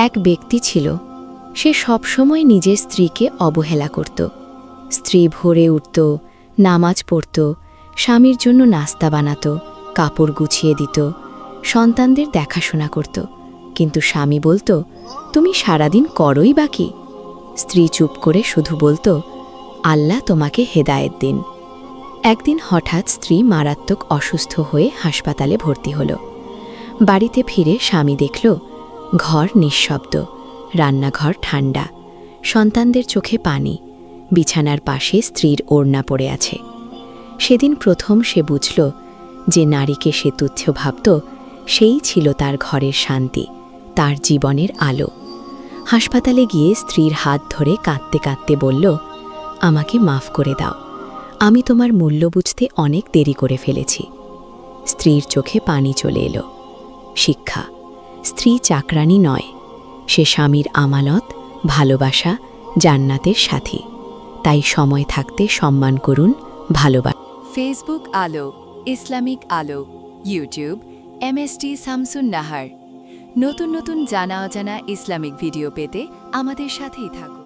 এক ব্যক্তি ছিল, সে সবসময় নিজের স্ত্রীকে অবহেলা করত। স্ত্রী ভোরে উঠত, নামাজ পড়ত, স্বামীর জন্য নাস্তা বানাত, কাপড় গুছিয়ে দিত, সন্তানদের দেখাশোনা করত। কিন্তু স্বামী বলতো, তুমি সারাদিন করোই বাকি। স্ত্রী চুপ করে শুধু বলতো, আল্লাহ তোমাকে হেদায়েত দিন। একদিন হঠাৎ স্ত্রী মারাত্মক অসুস্থ হয়ে হাসপাতালে ভর্তি হল। বাড়িতে ফিরে স্বামী দেখল ঘর নিঃশব্দ, রান্নাঘর ঠান্ডা, সন্তানদের চোখে পানি, বিছানার পাশে স্ত্রীর ওড়না পড়ে আছে। সেদিন প্রথম সে বুঝল যে নারীকে সে তুচ্ছ ভাবত, সেই ছিল তার ঘরের শান্তি, তার জীবনের আলো। হাসপাতালে গিয়ে স্ত্রীর হাত ধরে কাঁদতে কাঁদতে বলল, আমাকে মাফ করে দাও, আমি তোমার মূল্য বুঝতে অনেক দেরি করে ফেলেছি। স্ত্রীর চোখে পানি চলে এলো। শিক্ষা: স্ত্রী চাকরানী নয়, সে স্বামীর আমানত, ভালোবাসা, জান্নাতের সাথী। তাই সময় থাকতে সম্মান করুন, ভালোবাসুন। ফেসবুক আলো, ইসলামিক আলো, ইউটিউব MST শামসুন নাহার। নতুন নতুন জানা অজানা ইসলামিক ভিডিও পেতে আমাদের সাথেই থাকুন।